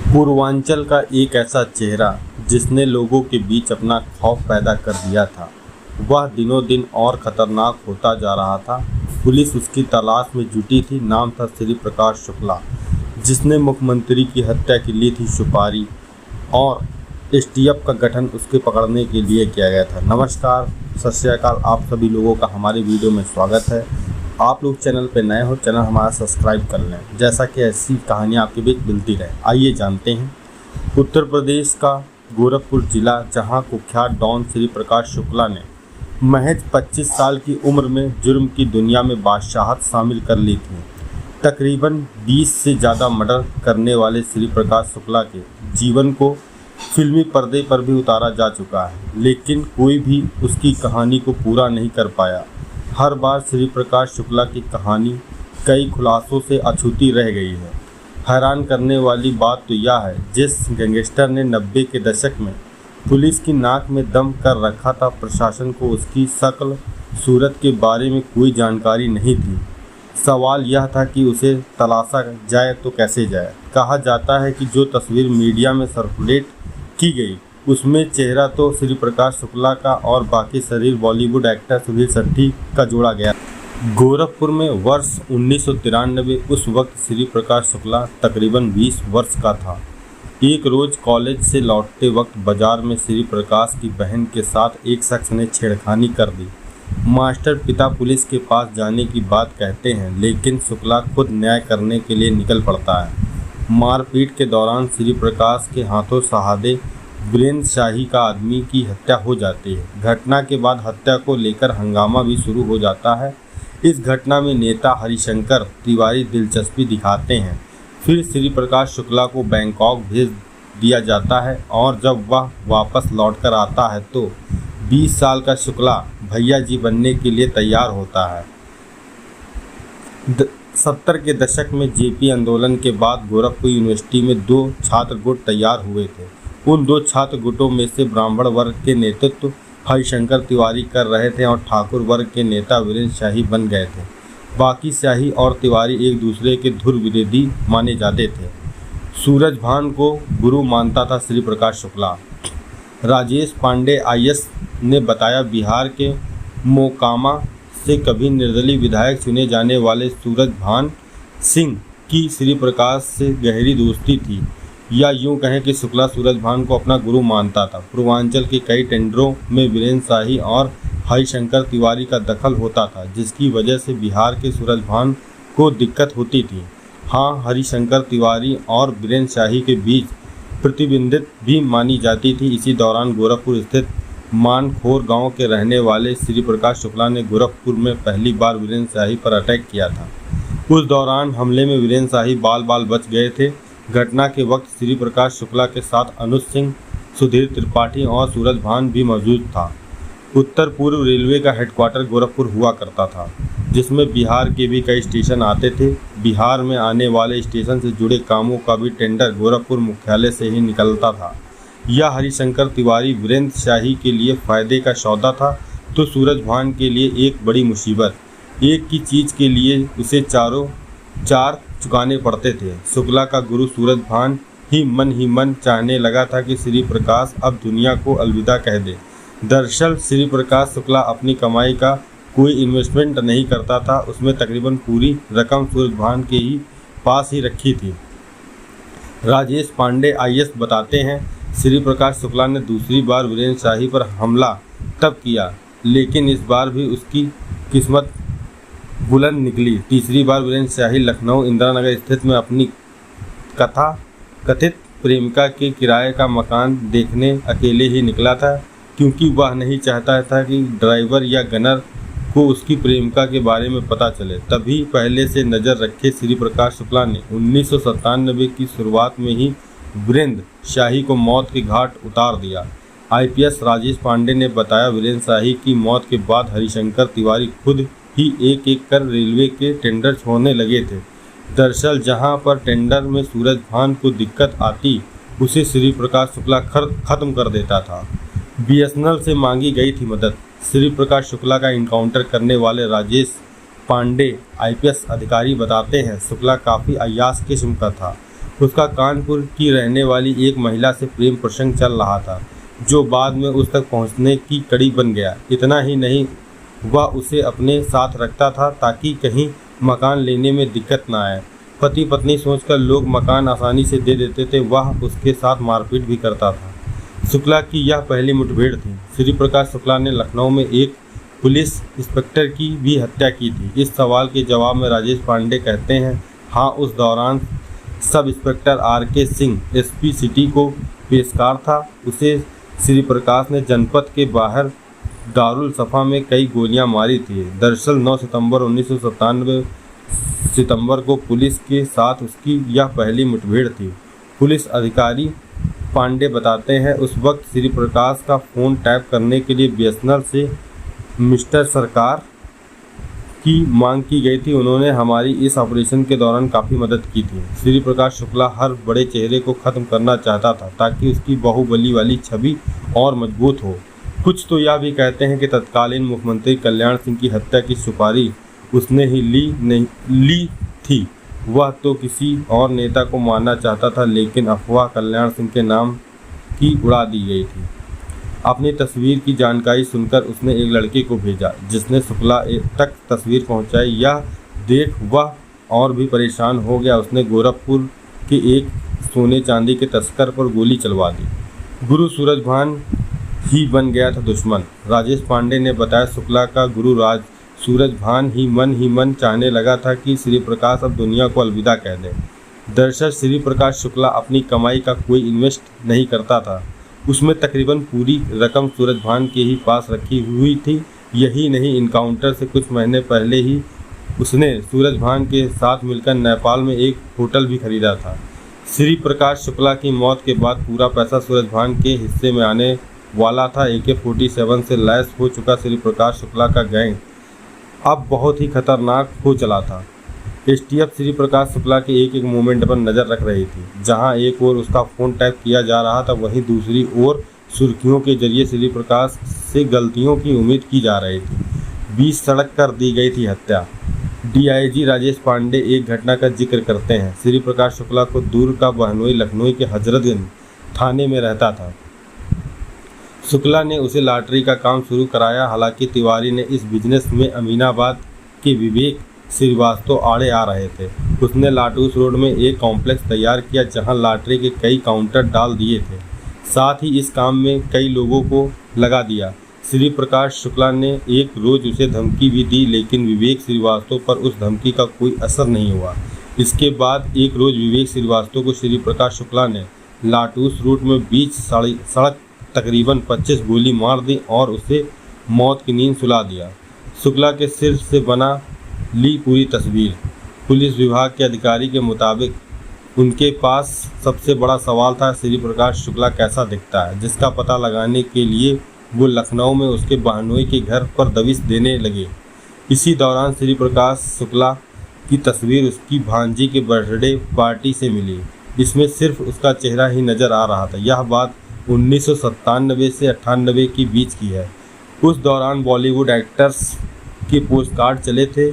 पूर्वांचल का एक ऐसा चेहरा जिसने लोगों के बीच अपना खौफ पैदा कर दिया था, वह दिनों दिन और खतरनाक होता जा रहा था। पुलिस उसकी तलाश में जुटी थी। नाम था श्री प्रकाश शुक्ला, जिसने मुख्यमंत्री की हत्या की ली थी सुपारी, और एसटीएफ का गठन उसके पकड़ने के लिए किया गया था। नमस्कार, सत श्री अकाल, आप सभी लोगों का हमारे वीडियो में स्वागत है। आप लोग चैनल पर नए हो, चैनल हमारा सब्सक्राइब कर लें, जैसा कि ऐसी कहानियाँ आपके बीच मिलती रहे। आइए जानते हैं। उत्तर प्रदेश का गोरखपुर जिला, जहां कुख्यात डॉन श्री प्रकाश शुक्ला ने महज 25 साल की उम्र में जुर्म की दुनिया में बादशाहत शामिल कर ली थी। तकरीबन 20 से ज़्यादा मर्डर करने वाले श्री प्रकाश शुक्ला के जीवन को फिल्मी पर्दे पर भी उतारा जा चुका है, लेकिन कोई भी उसकी कहानी को पूरा नहीं कर पाया। हर बार श्री प्रकाश शुक्ला की कहानी कई खुलासों से अछूती रह गई है। हैरान करने वाली बात तो यह है, जिस गैंगस्टर ने 90 के दशक में पुलिस की नाक में दम कर रखा था, प्रशासन को उसकी शक्ल सूरत के बारे में कोई जानकारी नहीं थी। सवाल यह था कि उसे तलाशा जाए तो कैसे जाए। कहा जाता है कि जो तस्वीर मीडिया में सर्कुलेट की गई, उसमें चेहरा तो श्री प्रकाश शुक्ला का और बाकी शरीर बॉलीवुड एक्टर सुधीर शेट्टी का जोड़ा गया। गोरखपुर में वर्ष 1993, उस वक्त श्री प्रकाश शुक्ला तकरीबन 20 वर्ष का था। एक रोज़ कॉलेज से लौटते वक्त बाजार में श्री प्रकाश की बहन के साथ एक शख्स ने छेड़खानी कर दी। मास्टर पिता पुलिस के पास जाने की बात कहते हैं, लेकिन शुक्ला खुद न्याय करने के लिए निकल पड़ता है। मारपीट के दौरान श्री प्रकाश के हाथों शहादे वीरेंद्र शाही का आदमी की हत्या हो जाती है। घटना के बाद हत्या को लेकर हंगामा भी शुरू हो जाता है। इस घटना में नेता हरिशंकर तिवारी दिलचस्पी दिखाते हैं। फिर श्री प्रकाश शुक्ला को बैंकॉक भेज दिया जाता है, और जब वह वापस लौटकर आता है तो 20 साल का शुक्ला भैया जी बनने के लिए तैयार होता है। 70 के दशक में जेपी आंदोलन के बाद गोरखपुर यूनिवर्सिटी में 2 छात्र गुट तैयार हुए थे। उन 2 छात्र गुटों में से ब्राह्मण वर्ग के नेतृत्व हरिशंकर तिवारी कर रहे थे और ठाकुर वर्ग के नेता वीरेंद्र शाही बन गए थे। बाकी शाही और तिवारी एक दूसरे के धुर विरोधी माने जाते थे। सूरजभान को गुरु मानता था श्री प्रकाश शुक्ला। राजेश पांडे आईएएस ने बताया, बिहार के मोकामा से कभी निर्दलीय विधायक चुने जाने वाले सूरजभान सिंह की श्री प्रकाश से गहरी दोस्ती थी, या यूं कहें कि शुक्ला सूरजभान को अपना गुरु मानता था। पूर्वांचल के कई टेंडरों में वीरेंद्र शाही और हरिशंकर तिवारी का दखल होता था, जिसकी वजह से बिहार के सूरजभान को दिक्कत होती थी। हाँ, हरिशंकर तिवारी और वीरेंद्र शाही के बीच प्रतिबंधित भी मानी जाती थी। इसी दौरान गोरखपुर स्थित मानखोर गांव के रहने वाले श्री प्रकाश शुक्ला ने गोरखपुर में पहली बार वीरेंद्र शाही पर अटैक किया था। उस दौरान हमले में वीरेंद्र शाही बाल बाल बच गए थे। घटना के वक्त श्री प्रकाश शुक्ला के साथ अनुज सिंह, सुधीर त्रिपाठी और सूरजभान भी मौजूद था। उत्तर पूर्व रेलवे का हेडक्वार्टर गोरखपुर हुआ करता था, जिसमें बिहार के भी कई स्टेशन आते थे। बिहार में आने वाले स्टेशन से जुड़े कामों का भी टेंडर गोरखपुर मुख्यालय से ही निकलता था। यह हरिशंकर तिवारी वीरेंद्र शाही के लिए फ़ायदे का सौदा था, तो सूरजभान के लिए एक बड़ी मुसीबत। एक की चीज़ के लिए उसे चार चुकाने पड़ते थे। शुक्ला का गुरु सूरजभान ही मन चाहने लगा था कि श्री प्रकाश अब दुनिया को अलविदा कह दे। दरअसल श्री प्रकाश शुक्ला अपनी कमाई का कोई इन्वेस्टमेंट नहीं करता था, उसमें तकरीबन पूरी रकम सूरजभान के ही पास ही रखी थी। राजेश पांडे आईएएस बताते हैं, श्री प्रकाश शुक्ला ने दूसरी बार वीरेंद्र शाही पर हमला तब किया, लेकिन इस बार भी उसकी किस्मत बुलंद निकली। तीसरी बार वीरेंद्र शाही लखनऊ इंदिरा नगर स्थित में अपनी कथित प्रेमिका के किराए का मकान देखने अकेले ही निकला था, क्योंकि वह नहीं चाहता था कि ड्राइवर या गनर को उसकी प्रेमिका के बारे में पता चले। तभी पहले से नज़र रखे श्री प्रकाश शुक्ला ने 1997 की शुरुआत में ही वीरेंद्र शाही को मौत के घाट उतार दिया। आईपीएस राजेश पांडे ने बताया, वीरेंद्र शाही की मौत के बाद हरिशंकर तिवारी खुद ही एक कर रेलवे के टेंडर छोड़ने लगे थे। दरअसल जहां पर टेंडर में सूरजभान को दिक्कत आती, उसे श्री प्रकाश शुक्ला खत्म कर देता था। बीएसएनएल से मांगी गई थी मदद। श्री प्रकाश शुक्ला का इनकाउंटर करने वाले राजेश पांडे आईपीएस अधिकारी बताते हैं, शुक्ला काफ़ी अय्याश किस्म का था। उसका कानपुर की रहने वाली एक महिला से प्रेम प्रसंग चल रहा था, जो बाद में उस तक पहुंचने की कड़ी बन गया। इतना ही नहीं, वह उसे अपने साथ रखता था ताकि कहीं मकान लेने में दिक्कत न आए। पति पत्नी सोचकर लोग मकान आसानी से दे देते थे। वह उसके साथ मारपीट भी करता था। शुक्ला की यह पहली मुठभेड़ थी। श्री प्रकाश शुक्ला ने लखनऊ में एक पुलिस इंस्पेक्टर की भी हत्या की थी। इस सवाल के जवाब में राजेश पांडे कहते हैं, हाँ, उस दौरान sub inspector RK Singh SP city को पेशकार था। उसे श्री प्रकाश ने जनपद के बाहर दारुल सफा में कई गोलियां मारी थी। दरअसल 9 सितंबर 1997 सितंबर को पुलिस के साथ उसकी यह पहली मुठभेड़ थी। पुलिस अधिकारी पांडे बताते हैं, उस वक्त श्री प्रकाश का फ़ोन टैप करने के लिए BSNL से मिस्टर सरकार की मांग की गई थी। उन्होंने हमारी इस ऑपरेशन के दौरान काफ़ी मदद की थी। श्री प्रकाश शुक्ला हर बड़े चेहरे को ख़त्म करना चाहता था ताकि उसकी बाहुबली वाली छवि और मजबूत हो। कुछ तो यह भी कहते हैं कि तत्कालीन मुख्यमंत्री कल्याण सिंह की हत्या की सुपारी उसने ही ली थी। वह तो किसी और नेता को मारना चाहता था, लेकिन अफवाह कल्याण सिंह के नाम की उड़ा दी गई थी। अपनी तस्वीर की जानकारी सुनकर उसने एक लड़के को भेजा, जिसने शुक्ला तक तस्वीर पहुंचाई। यह देख वह और भी परेशान हो गया। उसने गोरखपुर के एक सोने चांदी के तस्कर पर गोली चलवा दी। गुरु सूरजभान ही बन गया था दुश्मन। राजेश पांडे ने बताया, शुक्ला का गुरु सूरजभान ही मन चाहने लगा था कि श्री प्रकाश अब दुनिया को अलविदा कह दे। दरअसल श्री प्रकाश शुक्ला अपनी कमाई का कोई इन्वेस्ट नहीं करता था। उसमें तकरीबन पूरी रकम सूरजभान के ही पास रखी हुई थी। यही नहीं, इनकाउंटर से कुछ महीने पहले ही उसने सूरजभान के साथ मिलकर नेपाल में एक होटल भी खरीदा था। श्री प्रकाश शुक्ला की मौत के बाद पूरा पैसा सूरजभान के हिस्से में आने वाला था। AK-47 से लैस हो चुका श्री प्रकाश शुक्ला का गैंग अब बहुत ही खतरनाक हो चला था। STF श्री प्रकाश शुक्ला के एक मूवमेंट पर नज़र रख रही थी। जहां एक ओर उसका फ़ोन टैप किया जा रहा था, वहीं दूसरी ओर सुर्खियों के जरिए श्री प्रकाश से गलतियों की उम्मीद की जा रही थी। 20 सड़क कर दी गई थी हत्या। DIG राजेश पांडे एक घटना का जिक्र करते हैं। श्री प्रकाश शुक्ला को दूर का बहनोई लखनऊ के हजरतगंज थाने में रहता था। शुक्ला ने उसे लॉटरी का काम शुरू कराया। हालांकि तिवारी ने इस बिजनेस में अमीनाबाद के विवेक श्रीवास्तव आड़े आ रहे थे। उसने लाटूस रोड में एक कॉम्प्लेक्स तैयार किया, जहां लॉटरी के कई काउंटर डाल दिए थे। साथ ही इस काम में कई लोगों को लगा दिया। श्री प्रकाश शुक्ला ने एक रोज़ उसे धमकी भी दी, लेकिन विवेक श्रीवास्तव पर उस धमकी का कोई असर नहीं हुआ। इसके बाद एक रोज़ विवेक श्रीवास्तव को श्री प्रकाश शुक्ला ने लाटूस रोड में बीच सड़क तकरीबन 25 गोली मार दी और उसे मौत की नींद सुला दिया। शुक्ला के सिर से बना ली पूरी तस्वीर। पुलिस विभाग के अधिकारी के मुताबिक उनके पास सबसे बड़ा सवाल था, श्री प्रकाश शुक्ला कैसा दिखता है, जिसका पता लगाने के लिए वो लखनऊ में उसके बहनोई के घर पर दबिश देने लगे। इसी दौरान श्री प्रकाश शुक्ला की तस्वीर उसकी भांजी के बर्थडे पार्टी से मिली। इसमें सिर्फ उसका चेहरा ही नज़र आ रहा था। यह बात 1997 से 98 के बीच की है। उस दौरान बॉलीवुड एक्टर्स के पोस्टकार्ड चले थे,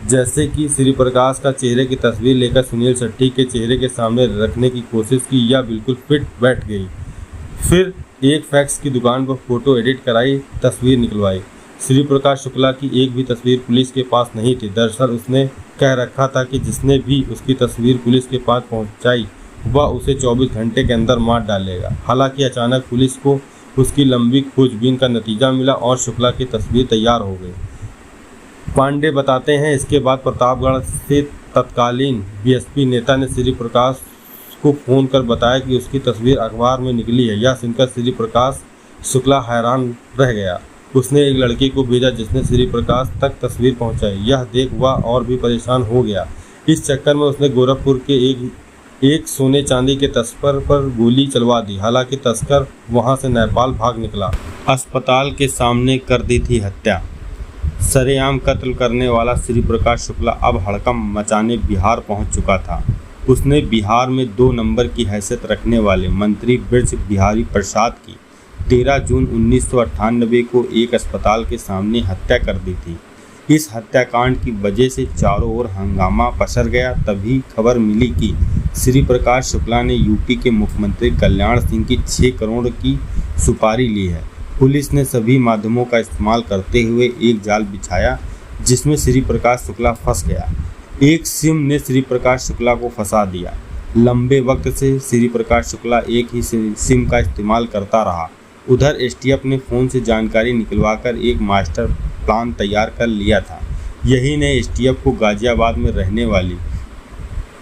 जैसे कि श्री प्रकाश का चेहरे की तस्वीर लेकर सुनील शेट्टी के चेहरे के सामने रखने की कोशिश की। यह बिल्कुल फिट बैठ गई। फिर एक फैक्स की दुकान पर फ़ोटो एडिट कराई, तस्वीर निकलवाई। श्री प्रकाश शुक्ला की एक भी तस्वीर पुलिस के पास नहीं थी। दरअसल उसने कह रखा था कि जिसने भी उसकी तस्वीर पुलिस के पास पहुंचाई, वह उसे 24 घंटे के अंदर मार डालेगा। हालांकि अचानक पुलिस को उसकी लंबी खोजबीन का नतीजा मिला और शुक्ला की तस्वीर तैयार हो गई। पांडे बताते हैं, इसके बाद प्रतापगढ़ से तत्कालीन BSP नेता ने श्री प्रकाश को फ़ोन कर बताया कि उसकी तस्वीर अखबार में निकली है। यह सुनकर श्री प्रकाश शुक्ला हैरान रह गया। उसने एक लड़के को भेजा, जिसने श्री प्रकाश तक तस्वीर पहुंचाई। यह देख वह और भी परेशान हो गया। इस चक्कर में उसने गोरखपुर के एक सोने चांदी के तस्कर पर गोली चलवा दी। हालांकि तस्कर वहां से नेपाल भाग निकला। अस्पताल के सामने कर दी थी हत्या। सरेआम कत्ल करने वाला श्री प्रकाश शुक्ला अब हड़कंप मचाने बिहार पहुंच चुका था। उसने बिहार में 2 नंबर की हैसियत रखने वाले मंत्री ब्रज बिहारी प्रसाद की 13 जून 1998 को एक अस्पताल के सामने हत्या कर दी थी। इस हत्याकांड की वजह से चारों ओर हंगामा पसर गया। तभी खबर मिली कि श्री प्रकाश शुक्ला ने यूपी के मुख्यमंत्री कल्याण सिंह की 6 करोड़ की सुपारी ली है। पुलिस ने सभी माध्यमों का इस्तेमाल करते हुए एक जाल बिछाया जिसमें श्री प्रकाश शुक्ला फंस गया। एक सिम ने श्री प्रकाश शुक्ला को फंसा दिया। लंबे वक्त से श्री प्रकाश शुक्ला एक ही सिम का इस्तेमाल करता रहा। उधर एसटीएफ ने फ़ोन से जानकारी निकलवाकर एक मास्टर प्लान तैयार कर लिया था। यही ने एसटीएफ को गाजियाबाद में रहने वाली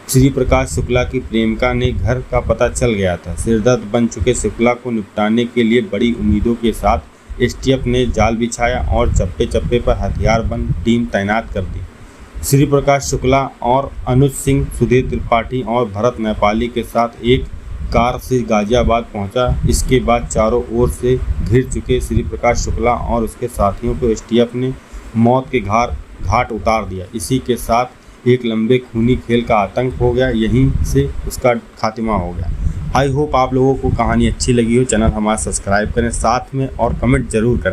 श्री प्रकाश शुक्ला की प्रेमिका ने घर का पता चल गया था। सिरदर्द बन चुके शुक्ला को निपटाने के लिए बड़ी उम्मीदों के साथ एसटीएफ ने जाल बिछाया और चप्पे चप्पे पर हथियारबंद टीम तैनात कर दी। श्री प्रकाश शुक्ला और अनुज सिंह, सुधीर त्रिपाठी और भरत नेपाली के साथ एक कार से गाजियाबाद पहुंचा। इसके बाद चारों ओर से घिर चुके श्री प्रकाश शुक्ला और उसके साथियों को एसटीएफ ने मौत के घाट उतार दिया। इसी के साथ एक लंबे खूनी खेल का आतंक हो गया, यहीं से उसका खात्मा हो गया। आई होप आप लोगों को कहानी अच्छी लगी हो। चैनल हमारा सब्सक्राइब करें साथ में और कमेंट जरूर करें।